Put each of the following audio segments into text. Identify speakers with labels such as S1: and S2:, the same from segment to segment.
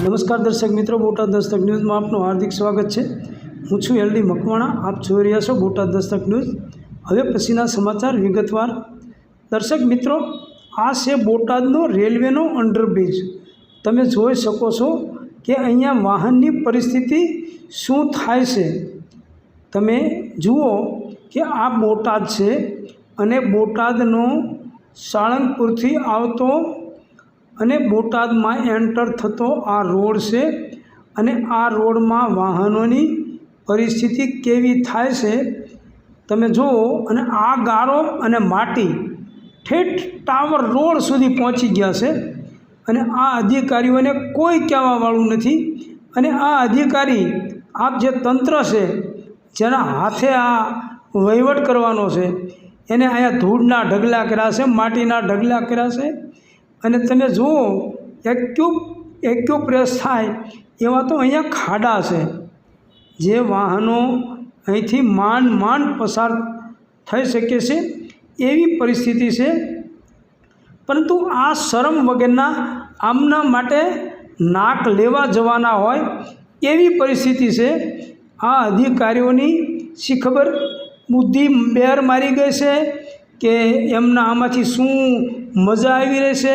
S1: નમસ્કાર દર્શક મિત્રો, બોટાદ દસ્તક ન્યૂઝમાં આપનું હાર્દિક સ્વાગત છે। હું છું એલડી મકવાણા। આપ જોઈ રહ્યા છો બોટાદ દસ્તક ન્યૂઝ। હવે પછીના સમાચાર વિગતવાર। દર્શક મિત્રો, આ છે બોટાદનો રેલવેનો અંડરબ્રિજ। તમે જોઈ શકો છો કે અહીંયા વાહનની પરિસ્થિતિ શું થાય છે। તમે જુઓ કે આ બોટાદ છે અને બોટાદનો સાળંગપુરથી આવતો અને બોટાદમાં એન્ટર થતો આ રોડ છે અને આ રોડમાં વાહનોની પરિસ્થિતિ કેવી થાય છે તમે જુઓ। અને આ ગારો અને માટી ઠેઠ ટાવર રોડ સુધી પહોંચી ગયા છે અને આ અધિકારીઓને કોઈ કહેવાવાળું નથી। અને આ અધિકારી આપ જે તંત્ર છે, જેના હાથે આ વહીવટ કરવાનો છે, એને અહીંયા ધૂળના ઢગલા કર્યા છે, માટીના ઢગલા કર્યા છે। અને તમે જુઓ એક્યુપ્રેસ થાય એવા તો અહીંયા ખાડા છે, જે વાહનો અહીંથી માંડ પસાર થઈ શકે છે એવી પરિસ્થિતિ છે। પરંતુ આ શરમ વગરના આમના માટે નાક લેવા જવાના હોય એવી પરિસ્થિતિ છે। આ અધિકારીઓની શી ખબર બુદ્ધિ બેર મારી ગઈ છે કે એમના આમાંથી શું મજા આવી રહી છે।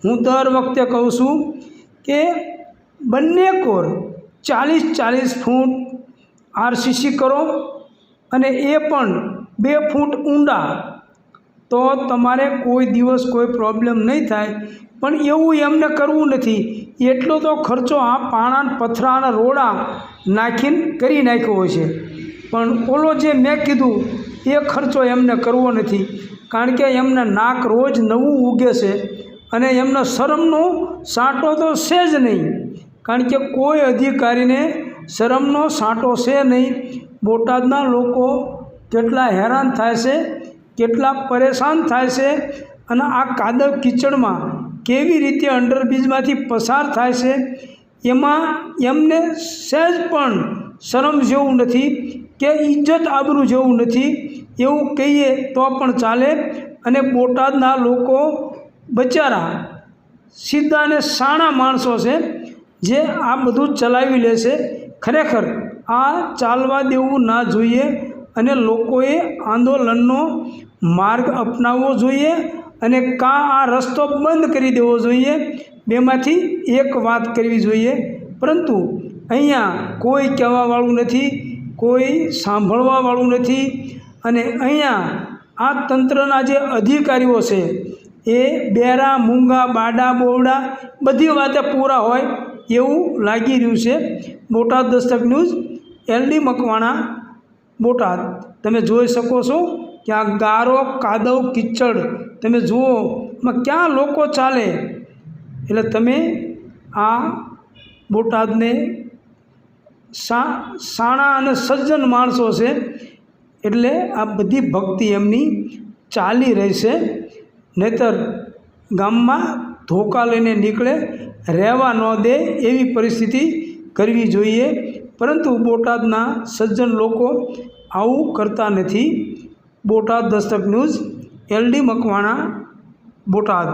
S1: હું દર વખતે કહું છું કે બંને કોર 40-40 ફૂટ આરસીસી કરો અને એ પણ 2 ફૂટ ઊંડા, તો તમારે કોઈ દિવસ કોઈ પ્રોબ્લેમ નહીં થાય। પણ એવું એમને કરવું નથી। એટલો તો ખર્ચો આ પાણા પથરાના રોડા નાખીને કરી નાખ્યો હોય છે, પણ ઓલો જે મેં કીધું એ ખર્ચો એમને કરવો નથી। કારણ કે એમને નાક રોજ નવું ઉગે છે અને એમનો શરમનો સાંટો તો છે જ નહીં। કારણ કે કોઈ અધિકારીને શરમનો સાંટો છે નહીં। બોટાદના લોકો કેટલા હેરાન થાય છે, કેટલા પરેશાન થાય છે અને આ કાદવ કીચડમાં કેવી રીતે અંડરબ્રિજમાંથી પસાર થાય છે, એમાં એમને સહેજ પણ શરમ જેવું નથી કે ઇજ્જત આબરૂ જેવું નથી એવું કહીએ તો પણ ચાલે। અને બોટાદના લોકો બચારા સીધા અને સાણા માણસો છે જે આ બધું ચલાવી લે છે। ખરેખર આ ચાલવા દેવું ના જોઈએ અને લોકોએ આંદોલનનો માર્ગ અપનાવવો જોઈએ અને આ રસ્તો બંધ કરી દેવો જોઈએ। બેમાંથી એક વાત કરવી જોઈએ। પરંતુ અહીંયા કોઈ કહેવાવાળું નથી, કોઈ સાંભળવાવાળું નથી। અને અહીંયા આ તંત્રના જે અધિકારીઓ છે એ બેરા મૂંગા બાડા બોવડા બધી વાતે પૂરા હોય એવું લાગી રહ્યું છે। Botad Dastak news, LD Makwana, Botad. તમે જોઈ શકો છો કે આ ગારો કાદવ કીચડ તમે જુઓ, એમાં ક્યાં લોકો ચાલે। એટલે તમે આ બોટાદને સાણા અને સજ્જન માણસો છે, એટલે આ બધી ભક્તિ એમની ચાલી રહી છે। નહીતર ગામમાં ધોકા લઈને નીકળે, રહેવા ન દે એવી પરિસ્થિતિ કરવી જોઈએ। પરંતુ બોટાદના સજ્જન લોકો આવું કરતા નથી। Botad Dastak news, LD Makwana, Botad.